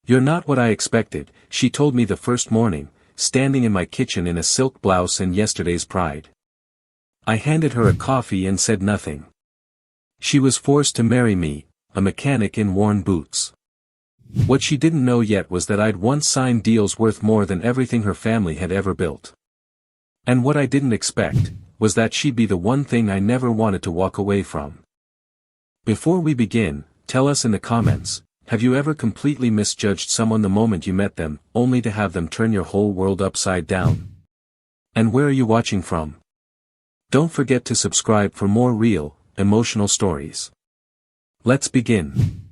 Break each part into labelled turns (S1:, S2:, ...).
S1: "You're not what I expected," she told me the first morning, standing in my kitchen in a silk blouse and yesterday's pride. I handed her a coffee and said nothing. She was forced to marry me, a mechanic in worn boots. What she didn't know yet was that I'd once signed deals worth more than everything her family had ever built. And what I didn't expect was that she'd be the one thing I never wanted to walk away from. Before we begin, tell us in the comments, have you ever completely misjudged someone the moment you met them, only to have them turn your whole world upside down? And where are you watching from? Don't forget to subscribe for more real, emotional stories. Let's begin.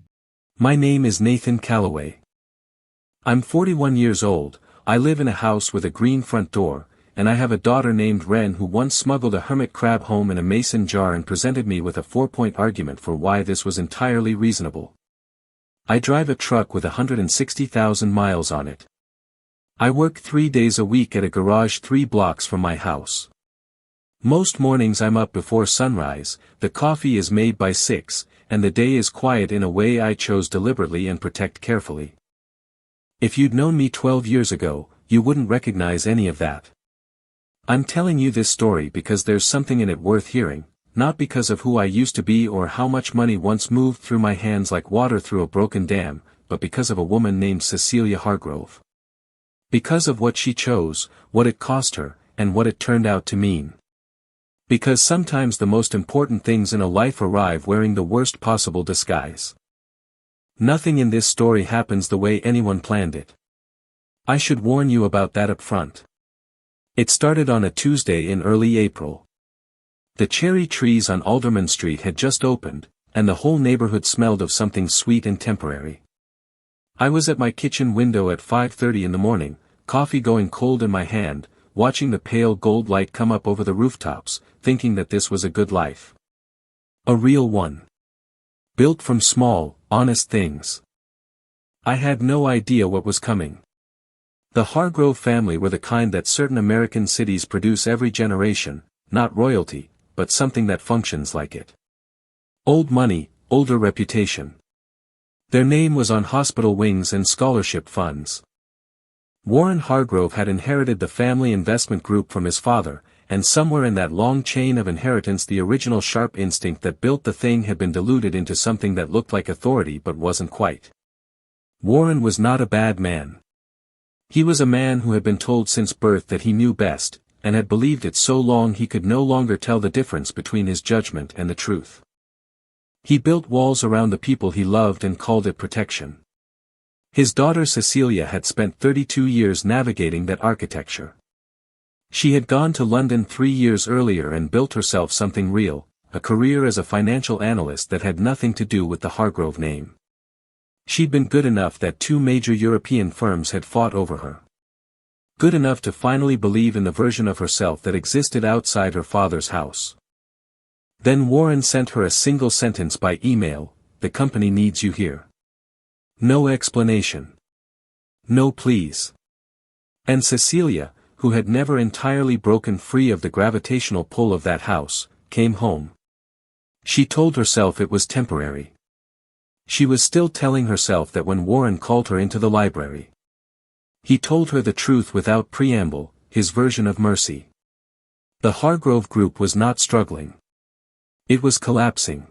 S1: My name is Nathan Calloway. I'm 41 years old, I live in a house with a green front door, and I have a daughter named Ren who once smuggled a hermit crab home in a mason jar and presented me with a 4-point argument for why this was entirely reasonable. I drive a truck with 160,000 miles on it. I work 3 days a week at a garage 3 blocks from my house. Most mornings I'm up before sunrise, the coffee is made by 6, and the day is quiet in a way I chose deliberately and protect carefully. If you'd known me 12 years ago, you wouldn't recognize any of that. I'm telling you this story because there's something in it worth hearing, not because of who I used to be or how much money once moved through my hands like water through a broken dam, but because of a woman named Cecilia Hargrove. Because of what she chose, what it cost her, and what it turned out to mean. Because sometimes the most important things in a life arrive wearing the worst possible disguise. Nothing in this story happens the way anyone planned it. I should warn you about that up front. It started on a Tuesday in early April. The cherry trees on Alderman Street had just opened, and the whole neighborhood smelled of something sweet and temporary. I was at my kitchen window at 5:30 in the morning, coffee going cold in my hand, watching the pale gold light come up over the rooftops, thinking that this was a good life. A real one. Built from small, honest things. I had no idea what was coming. The Hargrove family were the kind that certain American cities produce every generation, not royalty, but something that functions like it. Old money, older reputation. Their name was on hospital wings and scholarship funds. Warren Hargrove had inherited the family investment group from his father, and somewhere in that long chain of inheritance the original sharp instinct that built the thing had been diluted into something that looked like authority but wasn't quite. Warren was not a bad man. He was a man who had been told since birth that he knew best, and had believed it so long he could no longer tell the difference between his judgment and the truth. He built walls around the people he loved and called it protection. His daughter Cecilia had spent 32 years navigating that architecture. She had gone to London 3 years earlier and built herself something real, a career as a financial analyst that had nothing to do with the Hargrove name. She'd been good enough that 2 major European firms had fought over her. Good enough to finally believe in the version of herself that existed outside her father's house. Then Warren sent her a single sentence by email, "The company needs you here." No explanation. No please. And Cecilia, who had never entirely broken free of the gravitational pull of that house, came home. She told herself it was temporary. She was still telling herself that when Warren called her into the library. He told her the truth without preamble, his version of mercy. The Hargrove Group was not struggling. It was collapsing.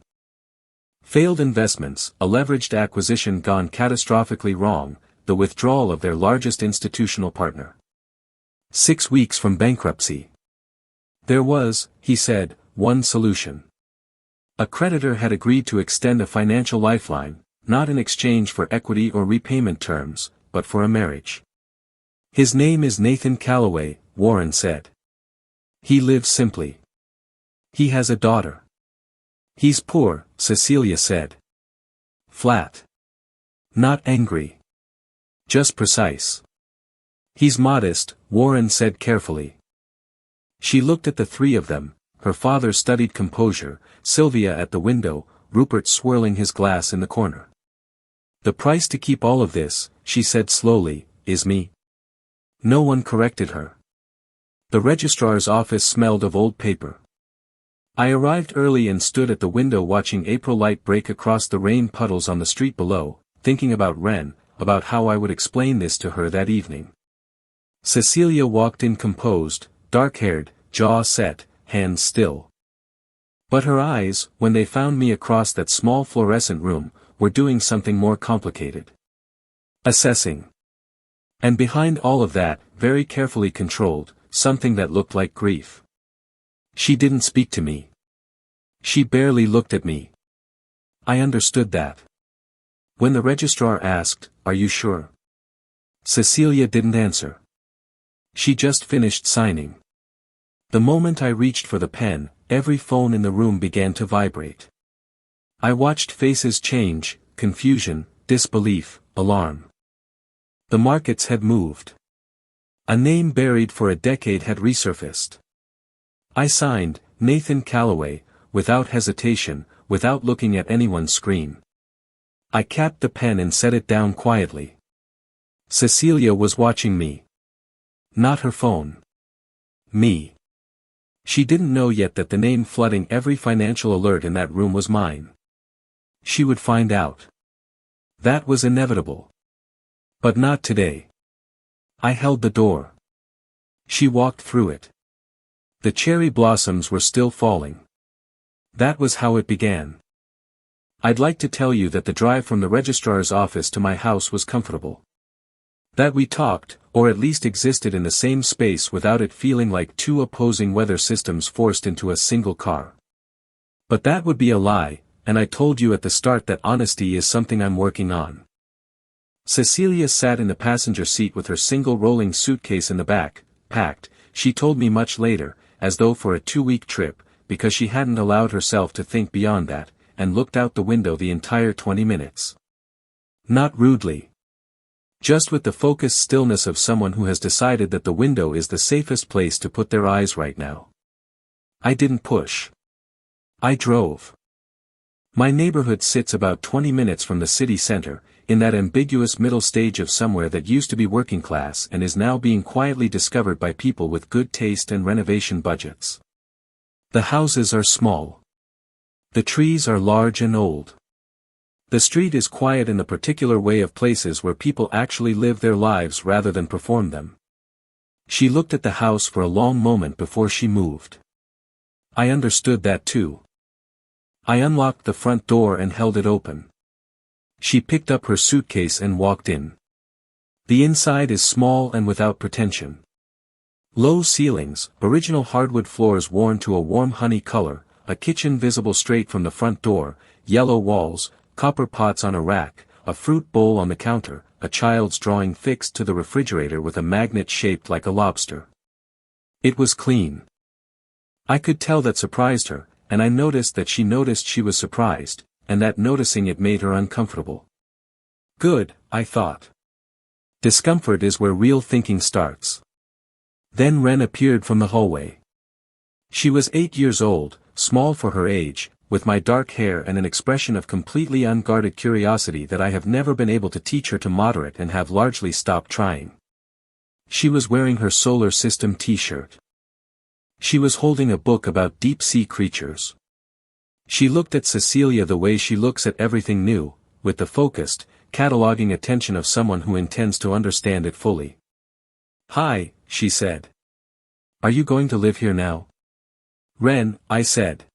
S1: Failed investments, a leveraged acquisition gone catastrophically wrong, the withdrawal of their largest institutional partner. 6 weeks from bankruptcy. There was, he said, one solution. A creditor had agreed to extend a financial lifeline, not in exchange for equity or repayment terms, but for a marriage. His name is Nathan Calloway, Warren said. He lives simply. He has a daughter. He's poor, Cecilia said. Flat. Not angry. Just precise. He's modest, Warren said carefully. She looked at the 3 of them, her father's studied composure, Sylvia at the window, Rupert swirling his glass in the corner. The price to keep all of this, she said slowly, is me. No one corrected her. The registrar's office smelled of old paper. I arrived early and stood at the window watching April light break across the rain puddles on the street below, thinking about Ren, about how I would explain this to her that evening. Cecilia walked in composed, dark-haired, jaw set, hands still. But her eyes, when they found me across that small fluorescent room, were doing something more complicated. Assessing. And behind all of that, very carefully controlled, something that looked like grief. She didn't speak to me. She barely looked at me. I understood that. When the registrar asked, "Are you sure?" Cecilia didn't answer. She just finished signing. The moment I reached for the pen, every phone in the room began to vibrate. I watched faces change, confusion, disbelief, alarm. The markets had moved. A name buried for a decade had resurfaced. I signed, Nathan Calloway, without hesitation, without looking at anyone's screen. I capped the pen and set it down quietly. Cecilia was watching me. Not her phone. Me. She didn't know yet that the name flooding every financial alert in that room was mine. She would find out. That was inevitable. But not today. I held the door. She walked through it. The cherry blossoms were still falling. That was how it began. I'd like to tell you that the drive from the registrar's office to my house was comfortable. That we talked, or at least existed in the same space without it feeling like two opposing weather systems forced into a single car. But that would be a lie, and I told you at the start that honesty is something I'm working on. Cecilia sat in the passenger seat with her single rolling suitcase in the back, packed, she told me much later, as though for a 2-week trip, because she hadn't allowed herself to think beyond that, and looked out the window the entire 20 minutes. Not rudely. Just with the focused stillness of someone who has decided that the window is the safest place to put their eyes right now. I didn't push. I drove. My neighborhood sits about 20 minutes from the city center, in that ambiguous middle stage of somewhere that used to be working class and is now being quietly discovered by people with good taste and renovation budgets. The houses are small. The trees are large and old. The street is quiet in the particular way of places where people actually live their lives rather than perform them. She looked at the house for a long moment before she moved. I understood that too. I unlocked the front door and held it open. She picked up her suitcase and walked in. The inside is small and without pretension. Low ceilings, original hardwood floors worn to a warm honey color, a kitchen visible straight from the front door, yellow walls, copper pots on a rack, a fruit bowl on the counter, a child's drawing fixed to the refrigerator with a magnet shaped like a lobster. It was clean. I could tell that surprised her, and I noticed that she noticed she was surprised, and that noticing it made her uncomfortable. Good, I thought. Discomfort is where real thinking starts. Then Ren appeared from the hallway. She was 8 years old, small for her age, with my dark hair and an expression of completely unguarded curiosity that I have never been able to teach her to moderate and have largely stopped trying. She was wearing her solar system t-shirt. She was holding a book about deep-sea creatures. She looked at Cecilia the way she looks at everything new, with the focused, cataloging attention of someone who intends to understand it fully. "Hi," she said. "Are you going to live here now?" "Ren," I said.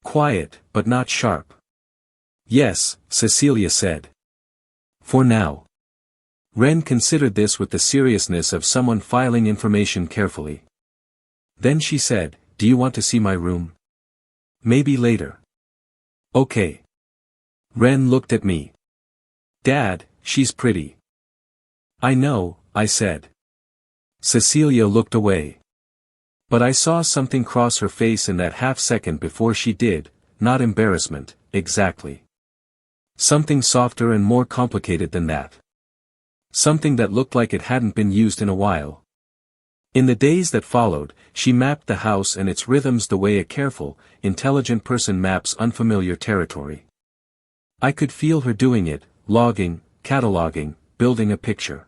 S1: Quiet, but not sharp. "Yes," Cecilia said. "For now." Ren considered this with the seriousness of someone filing information carefully. Then she said, "Do you want to see my room?" "Maybe later." "Okay." Ren looked at me. "Dad, she's pretty." "I know," I said. Cecilia looked away. But I saw something cross her face in that half-second before she did, not embarrassment, exactly. Something softer and more complicated than that. Something that looked like it hadn't been used in a while. In the days that followed, she mapped the house and its rhythms the way a careful, intelligent person maps unfamiliar territory. I could feel her doing it, logging, cataloging, building a picture.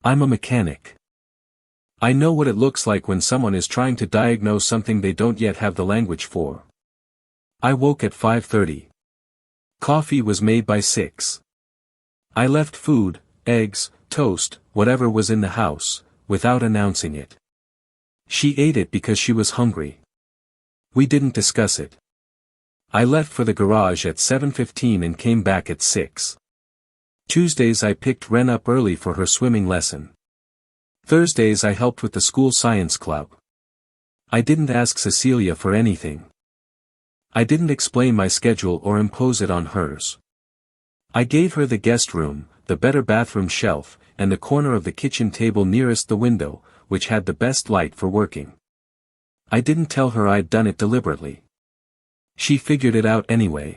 S1: I'm a mechanic. I know what it looks like when someone is trying to diagnose something they don't yet have the language for. I woke at 5:30. Coffee was made by 6. I left food, eggs, toast, whatever was in the house, without announcing it. She ate it because she was hungry. We didn't discuss it. I left for the garage at 7:15 and came back at 6. Tuesdays I picked Ren up early for her swimming lesson. Thursdays I helped with the school science club. I didn't ask Cecilia for anything. I didn't explain my schedule or impose it on hers. I gave her the guest room, the better bathroom shelf, and the corner of the kitchen table nearest the window, which had the best light for working. I didn't tell her I'd done it deliberately. She figured it out anyway.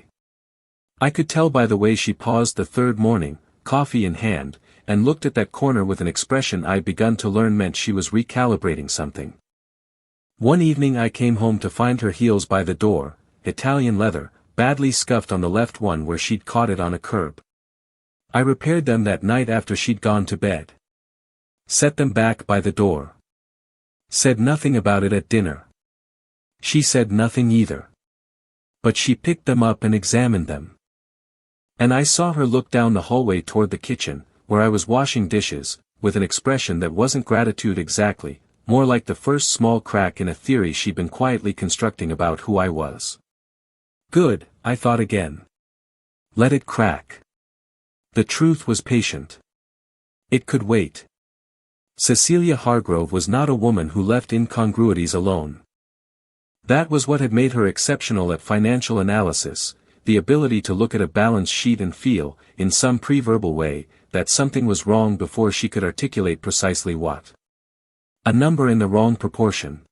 S1: I could tell by the way she paused the third morning, coffee in hand, and looked at that corner with an expression I'd begun to learn meant she was recalibrating something. One evening I came home to find her heels by the door, Italian leather, badly scuffed on the left one where she'd caught it on a curb. I repaired them that night after she'd gone to bed. Set them back by the door. Said nothing about it at dinner. She said nothing either. But she picked them up and examined them. And I saw her look down the hallway toward the kitchen, where I was washing dishes, with an expression that wasn't gratitude exactly, more like the first small crack in a theory she'd been quietly constructing about who I was. Good, I thought again. Let it crack. The truth was patient. It could wait. Cecilia Hargrove was not a woman who left incongruities alone. That was what had made her exceptional at financial analysis, the ability to look at a balance sheet and feel, in some pre-verbal way, that something was wrong before she could articulate precisely what. A number in the wrong proportion.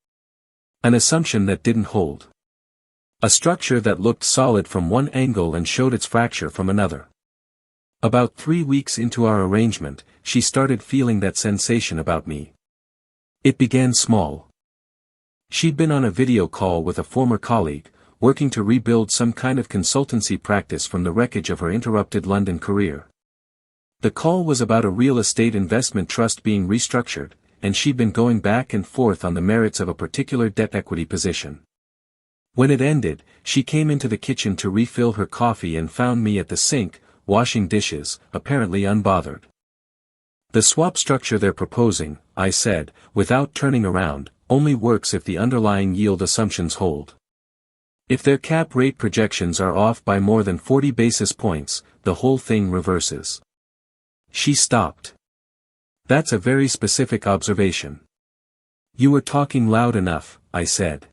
S1: An assumption that didn't hold. A structure that looked solid from one angle and showed its fracture from another. About 3 weeks into our arrangement, she started feeling that sensation about me. It began small. She'd been on a video call with a former colleague, working to rebuild some kind of consultancy practice from the wreckage of her interrupted London career. The call was about a real estate investment trust being restructured, and she'd been going back and forth on the merits of a particular debt equity position. When it ended, she came into the kitchen to refill her coffee and found me at the sink, washing dishes, apparently unbothered. The swap structure they're proposing, I said, without turning around, only works if the underlying yield assumptions hold. If their cap rate projections are off by more than 40 basis points, the whole thing reverses. She stopped. That's a very specific observation. You were talking loud enough, I said.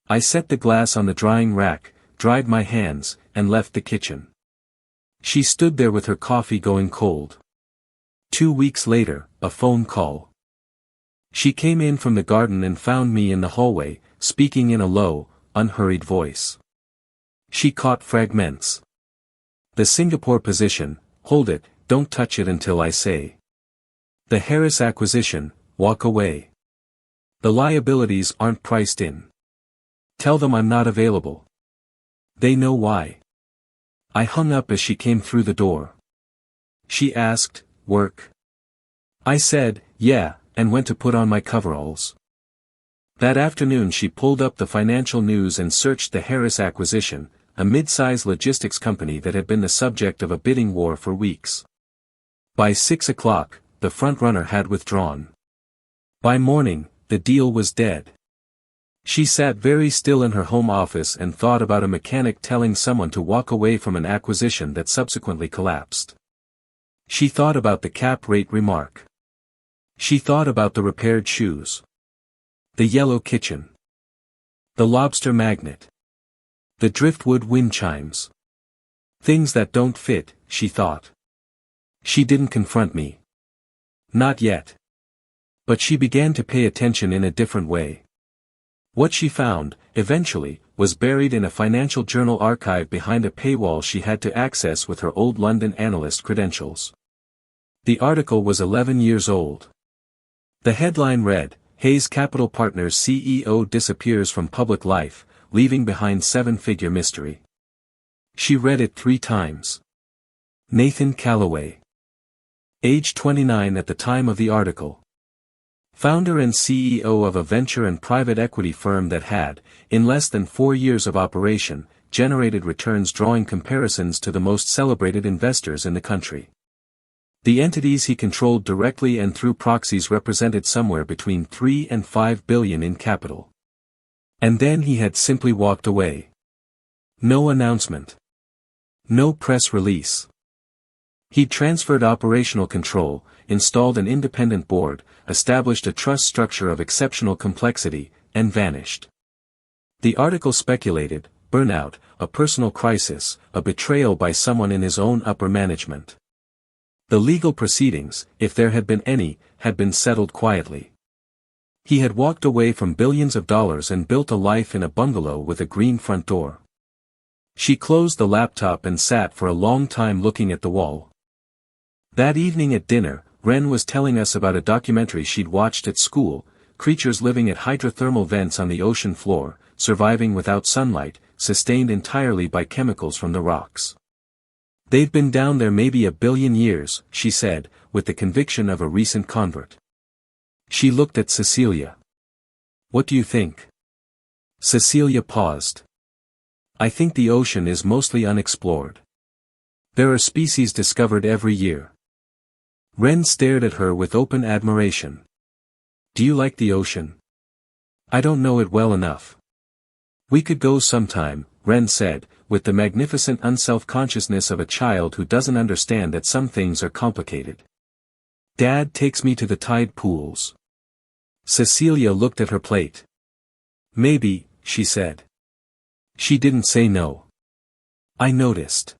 S1: I set the glass on the drying rack, dried my hands, and left the kitchen. She stood there with her coffee going cold. 2 weeks later, a phone call. She came in from the garden and found me in the hallway, speaking in a low, unhurried voice. She caught fragments. The Singapore position, hold it, don't touch it until I say. The Harris acquisition, walk away. The liabilities aren't priced in. Tell them I'm not available. They know why. I hung up as she came through the door. She asked, work? I said, yeah, and went to put on my coveralls. That afternoon she pulled up the financial news and searched the Harris acquisition, a mid-size logistics company that had been the subject of a bidding war for weeks. By 6 o'clock, the frontrunner had withdrawn. By morning, the deal was dead. She sat very still in her home office and thought about a mechanic telling someone to walk away from an acquisition that subsequently collapsed. She thought about the cap rate remark. She thought about the repaired shoes. The yellow kitchen. The lobster magnet. The driftwood wind chimes. Things that don't fit, she thought. She didn't confront me. Not yet. But she began to pay attention in a different way. What she found, eventually, was buried in a financial journal archive behind a paywall she had to access with her old London analyst credentials. The article was 11 years old. The headline read, Hayes Capital Partners CEO disappears from public life, leaving behind seven-figure mystery. She read it 3 times. Nathan Calloway. Age 29 at the time of the article. Founder and CEO of a venture and private equity firm that had, in less than 4 years of operation, generated returns drawing comparisons to the most celebrated investors in the country. The entities he controlled directly and through proxies represented somewhere between 3 and 5 billion in capital. And then he had simply walked away. No announcement. No press release. He'd transferred operational control, installed an independent board, established a trust structure of exceptional complexity, and vanished. The article speculated, burnout, a personal crisis, a betrayal by someone in his own upper management. The legal proceedings, if there had been any, had been settled quietly. He had walked away from billions of dollars and built a life in a bungalow with a green front door. She closed the laptop and sat for a long time looking at the wall. That evening at dinner, Ren was telling us about a documentary she'd watched at school, creatures living at hydrothermal vents on the ocean floor, surviving without sunlight, sustained entirely by chemicals from the rocks. They'd been down there maybe a billion years, she said, with the conviction of a recent convert. She looked at Cecilia. What do you think? Cecilia paused. I think the ocean is mostly unexplored. There are species discovered every year. Ren stared at her with open admiration. Do you like the ocean? I don't know it well enough. We could go sometime, Ren said, with the magnificent unself-consciousness of a child who doesn't understand that some things are complicated. Dad takes me to the tide pools. Cecilia looked at her plate. Maybe, she said. She didn't say no. I noticed.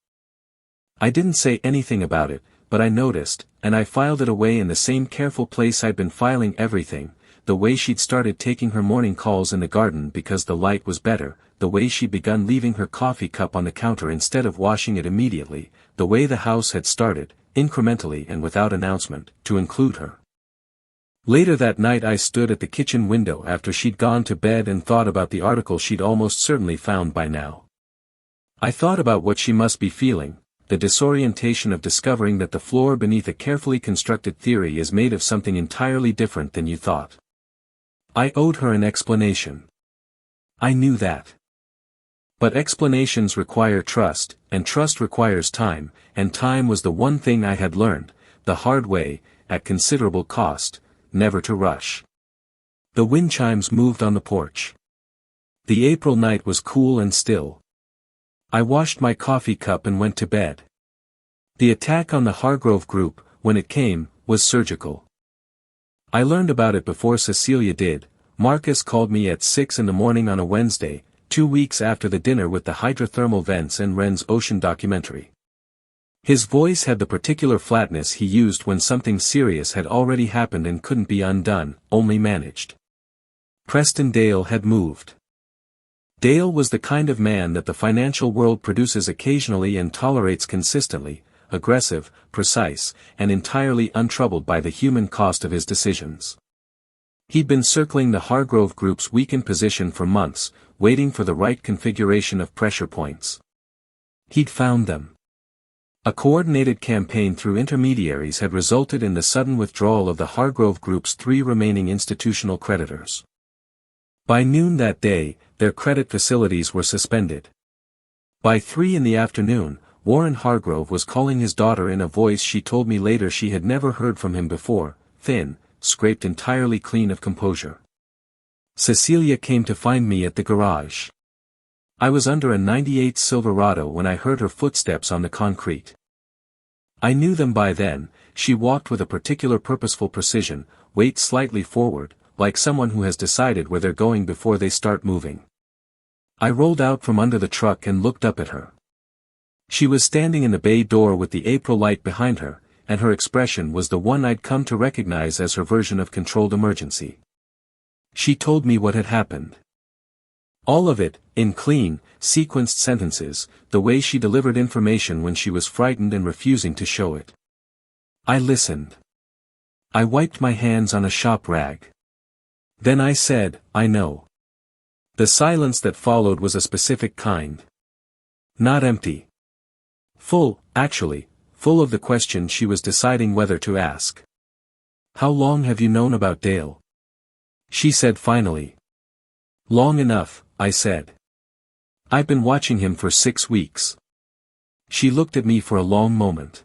S1: I didn't say anything about it, but I noticed, and I filed it away in the same careful place I'd been filing everything, the way she'd started taking her morning calls in the garden because the light was better, the way she'd begun leaving her coffee cup on the counter instead of washing it immediately, the way the house had started, incrementally and without announcement, to include her. Later that night I stood at the kitchen window after she'd gone to bed and thought about the article she'd almost certainly found by now. I thought about what she must be feeling, the disorientation of discovering that the floor beneath a carefully constructed theory is made of something entirely different than you thought. I owed her an explanation. I knew that. But explanations require trust, and trust requires time, and time was the one thing I had learned, the hard way, at considerable cost, never to rush. The wind chimes moved on the porch. The April night was cool and still. I washed my coffee cup and went to bed. The attack on the Hargrove group, when it came, was surgical. I learned about it before Cecilia did. Marcus called me at 6 in the morning on a Wednesday, 2 weeks after the dinner with the hydrothermal vents and Ren's ocean documentary. His voice had the particular flatness he used when something serious had already happened and couldn't be undone, only managed. Preston Dale had moved. Dale was the kind of man that the financial world produces occasionally and tolerates consistently, aggressive, precise, and entirely untroubled by the human cost of his decisions. He'd been circling the Hargrove Group's weakened position for months, waiting for the right configuration of pressure points. He'd found them. A coordinated campaign through intermediaries had resulted in the sudden withdrawal of the Hargrove Group's 3 remaining institutional creditors. By noon that day, their credit facilities were suspended. By 3 in the afternoon, Warren Hargrove was calling his daughter in a voice she told me later she had never heard from him before, thin, scraped entirely clean of composure. Cecilia came to find me at the garage. I was under a '98 Silverado when I heard her footsteps on the concrete. I knew them by then. She walked with a particular purposeful precision, weight slightly forward, like someone who has decided where they're going before they start moving. I rolled out from under the truck and looked up at her. She was standing in the bay door with the April light behind her, and her expression was the one I'd come to recognize as her version of controlled emergency. She told me what had happened. All of it, in clean, sequenced sentences, the way she delivered information when she was frightened and refusing to show it. I listened. I wiped my hands on a shop rag. Then I said, I know. The silence that followed was a specific kind. Not empty. Full, actually, full of the question she was deciding whether to ask. How long have you known about Dale? She said finally. Long enough, I said. I've been watching him for 6 weeks. She looked at me for a long moment.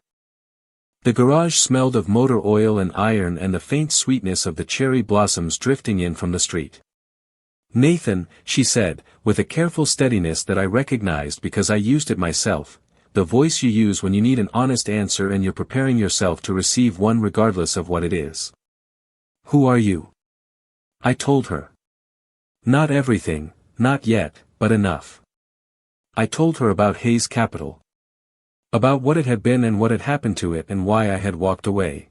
S1: The garage smelled of motor oil and iron and the faint sweetness of the cherry blossoms drifting in from the street. "Nathan," she said, with a careful steadiness that I recognized because I used it myself, the voice you use when you need an honest answer and you're preparing yourself to receive one regardless of what it is. "Who are you?" I told her. Not everything, not yet, but enough. I told her about Hayes Capital. About what it had been and what had happened to it and why I had walked away.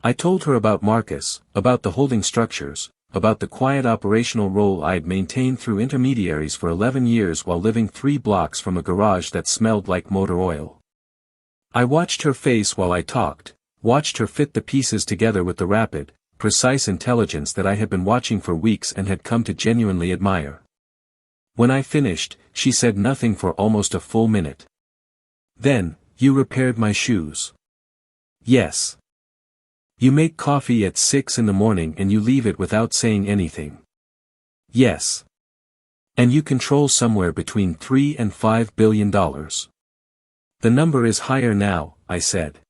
S1: I told her about Marcus, about the holding structures, about the quiet operational role I'd maintained through intermediaries for 11 years while living 3 blocks from a garage that smelled like motor oil. I watched her face while I talked, watched her fit the pieces together with the rapid, precise intelligence that I had been watching for weeks and had come to genuinely admire. When I finished, she said nothing for almost a full minute. "Then, you repaired my shoes." "Yes." "You make coffee at 6 in the morning and you leave it without saying anything." "Yes." "And you control somewhere between $3 and $5 billion. The number is higher now," I said.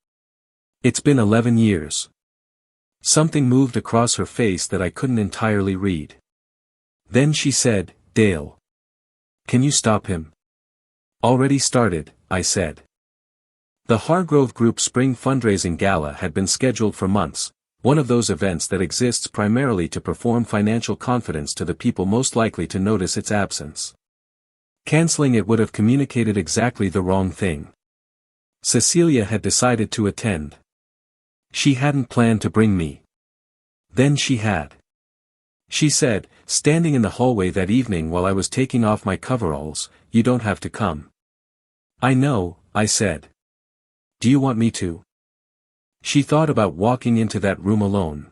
S1: "It's been 11 years. Something moved across her face that I couldn't entirely read. Then she said, "Dale. Can you stop him?" "Already started," I said. The Hargrove Group Spring Fundraising Gala had been scheduled for months, one of those events that exists primarily to perform financial confidence to the people most likely to notice its absence. Canceling it would have communicated exactly the wrong thing. Cecilia had decided to attend. She hadn't planned to bring me. Then she had. She said, standing in the hallway that evening while I was taking off my coveralls, "You don't have to come." "I know," I said. "Do you want me to?" She thought about walking into that room alone.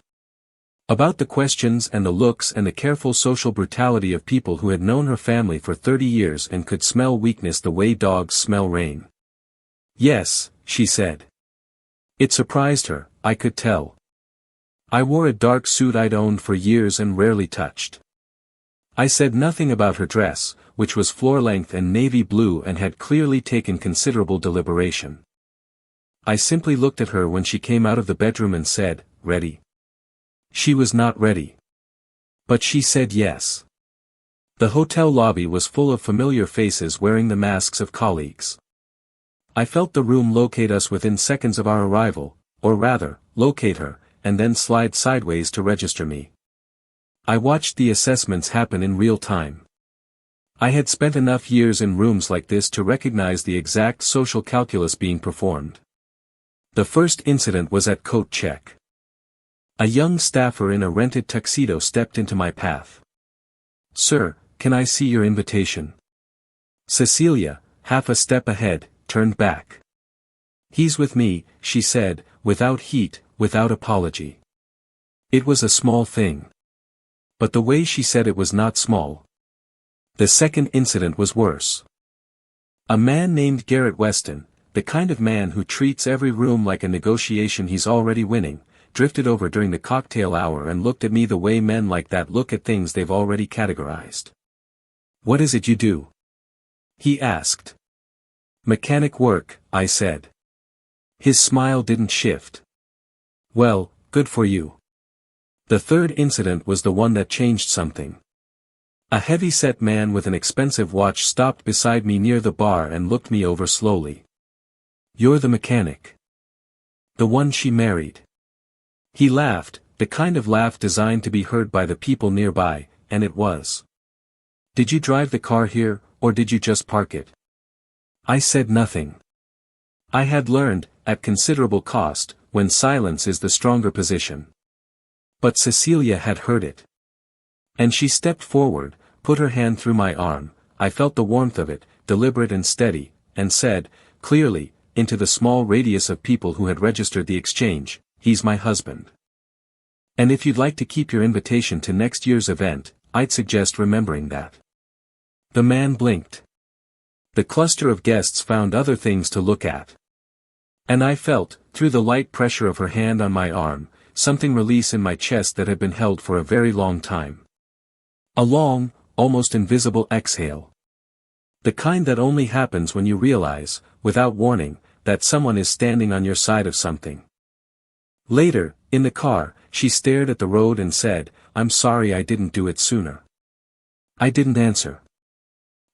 S1: About the questions and the looks and the careful social brutality of people who had known her family for 30 years and could smell weakness the way dogs smell rain. "Yes," she said. It surprised her, I could tell. I wore a dark suit I'd owned for years and rarely touched. I said nothing about her dress, which was floor-length and navy blue and had clearly taken considerable deliberation. I simply looked at her when she came out of the bedroom and said, "Ready?" She was not ready. But she said yes. The hotel lobby was full of familiar faces wearing the masks of colleagues. I felt the room locate us within seconds of our arrival, or rather, locate her, and then slide sideways to register me. I watched the assessments happen in real time. I had spent enough years in rooms like this to recognize the exact social calculus being performed. The first incident was at coat check. A young staffer in a rented tuxedo stepped into my path. "Sir, can I see your invitation?" Cecilia, half a step ahead, turned back. "He's with me," she said, without heat, without apology. It was a small thing. But the way she said it was not small. The second incident was worse. A man named Garrett Weston, the kind of man who treats every room like a negotiation he's already winning, drifted over during the cocktail hour and looked at me the way men like that look at things they've already categorized. "What is it you do?" he asked. "Mechanic work," I said. His smile didn't shift. "Well, good for you." The third incident was the one that changed something. A heavy-set man with an expensive watch stopped beside me near the bar and looked me over slowly. "You're the mechanic. The one she married." He laughed, the kind of laugh designed to be heard by the people nearby, and it was. "Did you drive the car here, or did you just park it?" I said nothing. I had learned, at considerable cost, when silence is the stronger position. But Cecilia had heard it. And she stepped forward, put her hand through my arm, I felt the warmth of it, deliberate and steady, and said, clearly, into the small radius of people who had registered the exchange, "He's my husband. And if you'd like to keep your invitation to next year's event, I'd suggest remembering that." The man blinked. The cluster of guests found other things to look at. And I felt, through the light pressure of her hand on my arm, something release in my chest that had been held for a very long time. A long, almost invisible exhale. The kind that only happens when you realize, without warning, that someone is standing on your side of something. Later, in the car, she stared at the road and said, "I'm sorry I didn't do it sooner." I didn't answer.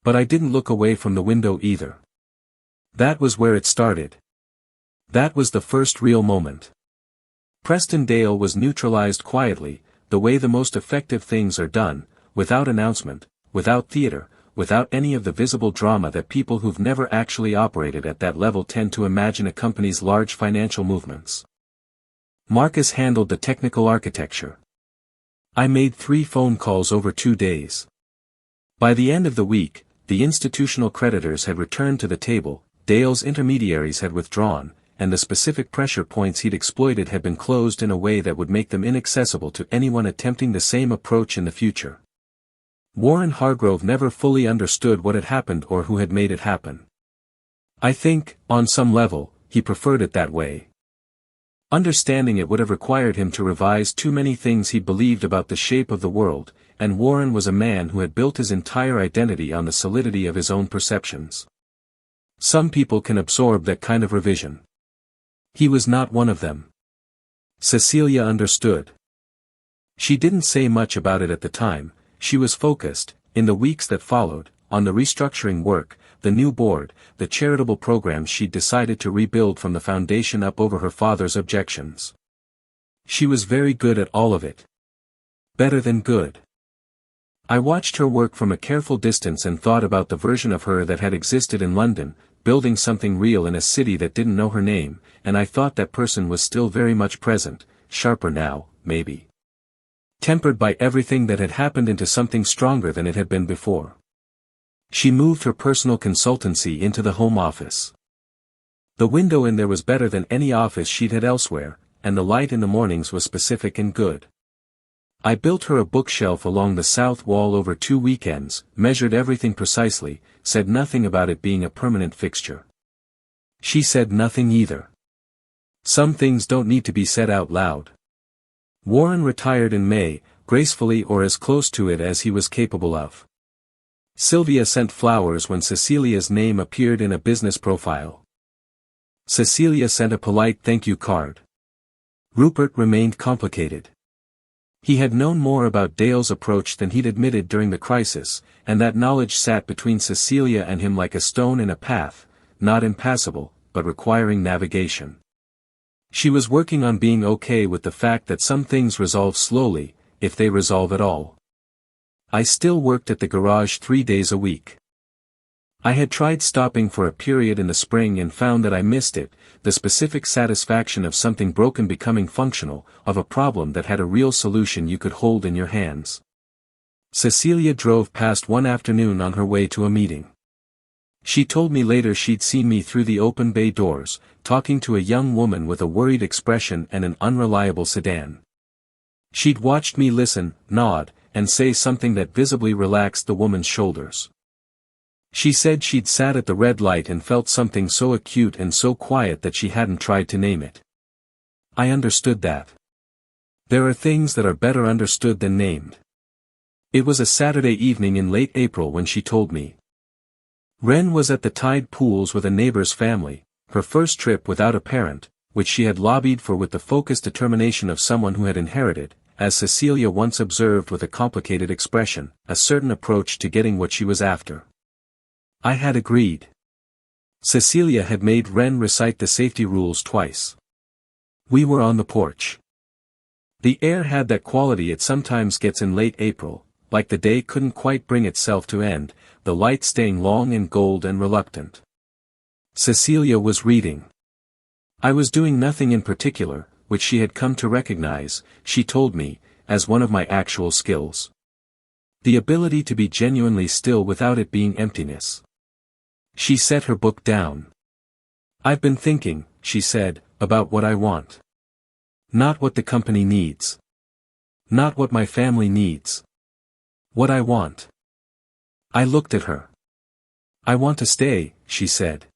S1: But I didn't look away from the window either. That was where it started. That was the first real moment. Preston Dale was neutralized quietly, the way the most effective things are done, without announcement, without theater, without any of the visible drama that people who've never actually operated at that level tend to imagine accompanies large financial movements. Marcus handled the technical architecture. I made 3 phone calls over 2 days. By the end of the week, the institutional creditors had returned to the table, Dale's intermediaries had withdrawn, and the specific pressure points he'd exploited had been closed in a way that would make them inaccessible to anyone attempting the same approach in the future. Warren Hargrove never fully understood what had happened or who had made it happen. I think, on some level, he preferred it that way. Understanding it would have required him to revise too many things he believed about the shape of the world, and Warren was a man who had built his entire identity on the solidity of his own perceptions. Some people can absorb that kind of revision. He was not one of them. Cecilia understood. She didn't say much about it at the time. She was focused, in the weeks that followed, on the restructuring work, the new board, the charitable programs she'd decided to rebuild from the foundation up over her father's objections. She was very good at all of it. Better than good. I watched her work from a careful distance and thought about the version of her that had existed in London, building something real in a city that didn't know her name, and I thought that person was still very much present, sharper now, maybe. Tempered by everything that had happened into something stronger than it had been before. She moved her personal consultancy into the home office. The window in there was better than any office she'd had elsewhere, and the light in the mornings was specific and good. I built her a bookshelf along the south wall over 2 weekends, measured everything precisely, said nothing about it being a permanent fixture. She said nothing either. Some things don't need to be said out loud. Warren retired in May, gracefully or as close to it as he was capable of. Sylvia sent flowers when Cecilia's name appeared in a business profile. Cecilia sent a polite thank you card. Rupert remained complicated. He had known more about Dale's approach than he'd admitted during the crisis, and that knowledge sat between Cecilia and him like a stone in a path, not impassable, but requiring navigation. She was working on being okay with the fact that some things resolve slowly, if they resolve at all. I still worked at the garage 3 days a week. I had tried stopping for a period in the spring and found that I missed it, the specific satisfaction of something broken becoming functional, of a problem that had a real solution you could hold in your hands. Cecilia drove past one afternoon on her way to a meeting. She told me later she'd seen me through the open bay doors, talking to a young woman with a worried expression and an unreliable sedan. She'd watched me listen, nod, and say something that visibly relaxed the woman's shoulders. She said she'd sat at the red light and felt something so acute and so quiet that she hadn't tried to name it. I understood that. There are things that are better understood than named. It was a Saturday evening in late April when she told me. Wren was at the tide pools with a neighbor's family, her first trip without a parent, which she had lobbied for with the focused determination of someone who had inherited, as Cecilia once observed with a complicated expression, a certain approach to getting what she was after. I had agreed. Cecilia had made Wren recite the safety rules twice. We were on the porch. The air had that quality it sometimes gets in late April, like the day couldn't quite bring itself to end, the light staying long and gold and reluctant. Cecilia was reading. I was doing nothing in particular, which she had come to recognize, she told me, as one of my actual skills. The ability to be genuinely still without it being emptiness. She set her book down. I've been thinking, she said, about what I want. Not what the company needs. Not what my family needs. What I want. I looked at her. I want to stay, she said.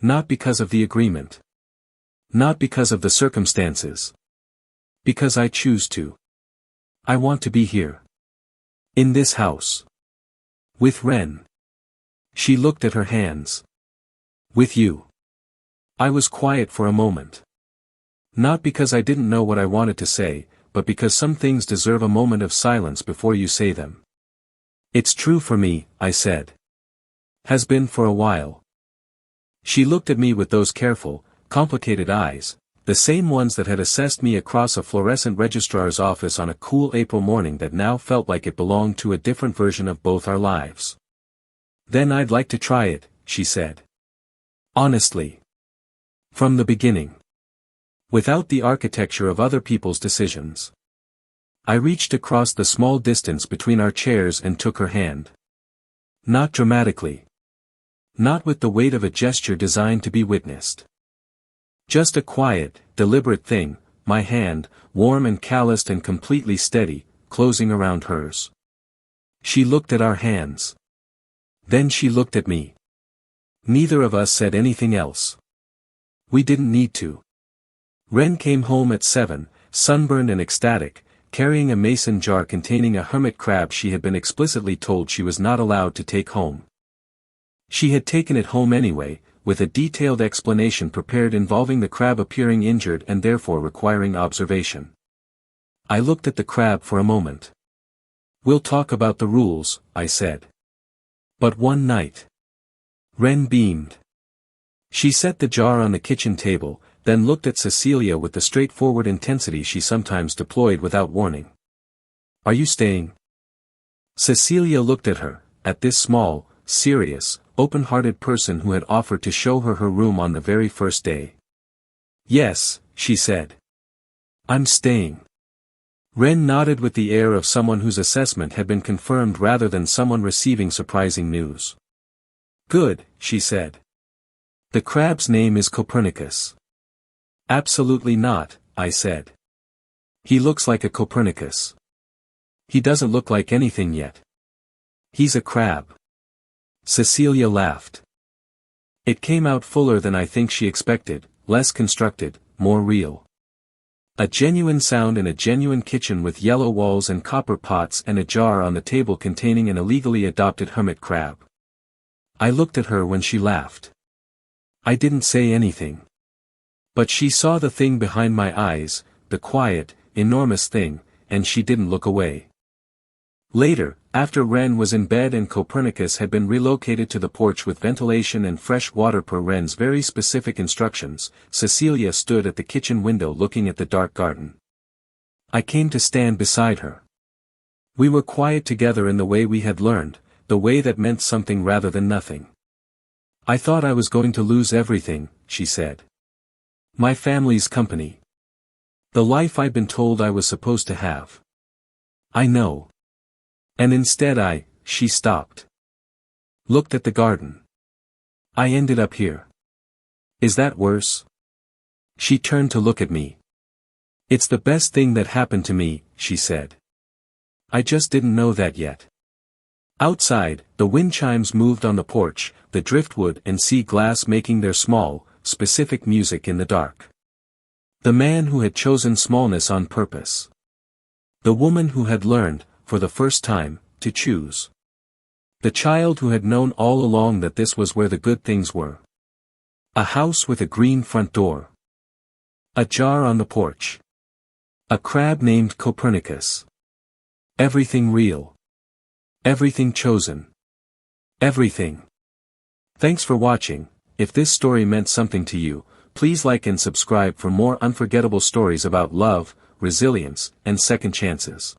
S1: Not because of the agreement. Not because of the circumstances. Because I choose to. I want to be here. In this house. With Wren. She looked at her hands. With you. I was quiet for a moment. Not because I didn't know what I wanted to say, but because some things deserve a moment of silence before you say them. It's true for me, I said. Has been for a while. She looked at me with those careful, complicated eyes, the same ones that had assessed me across a fluorescent registrar's office on a cool April morning that now felt like it belonged to a different version of both our lives. Then I'd like to try it, she said. Honestly. From the beginning. Without the architecture of other people's decisions. I reached across the small distance between our chairs and took her hand. Not dramatically. Not with the weight of a gesture designed to be witnessed. Just a quiet, deliberate thing, my hand, warm and calloused and completely steady, closing around hers. She looked at our hands. Then she looked at me. Neither of us said anything else. We didn't need to. Ren came home at 7, sunburned and ecstatic, carrying a mason jar containing a hermit crab she had been explicitly told she was not allowed to take home. She had taken it home anyway, with a detailed explanation prepared involving the crab appearing injured and therefore requiring observation. I looked at the crab for a moment. We'll talk about the rules, I said. But one night. Ren beamed. She set the jar on the kitchen table, then looked at Cecilia with the straightforward intensity she sometimes deployed without warning. Are you staying? Cecilia looked at her, at this small, serious, open-hearted person who had offered to show her her room on the very first day. Yes, she said. I'm staying. Ren nodded with the air of someone whose assessment had been confirmed rather than someone receiving surprising news. Good, she said. The crab's name is Copernicus. Absolutely not, I said. He looks like a Copernicus. He doesn't look like anything yet. He's a crab. Cecilia laughed. It came out fuller than I think she expected, less constructed, more real. A genuine sound in a genuine kitchen with yellow walls and copper pots and a jar on the table containing an illegally adopted hermit crab. I looked at her when she laughed. I didn't say anything. But she saw the thing behind my eyes, the quiet, enormous thing, and she didn't look away. Later, after Ren was in bed and Copernicus had been relocated to the porch with ventilation and fresh water per Ren's very specific instructions, Cecilia stood at the kitchen window looking at the dark garden. I came to stand beside her. We were quiet together in the way we had learned, the way that meant something rather than nothing. I thought I was going to lose everything, she said. My family's company. The life I'd been told I was supposed to have. I know. And instead she stopped. Looked at the garden. I ended up here. Is that worse? She turned to look at me. It's the best thing that happened to me, she said. I just didn't know that yet. Outside, the wind chimes moved on the porch, the driftwood and sea glass making their small, specific music in the dark. The man who had chosen smallness on purpose. The woman who had learned, for the first time, to choose. The child who had known all along that this was where the good things were. A house with a green front door. A jar on the porch. A crab named Copernicus. Everything real. Everything chosen. Everything. Thanks for watching. If this story meant something to you, please like and subscribe for more unforgettable stories about love, resilience, and second chances.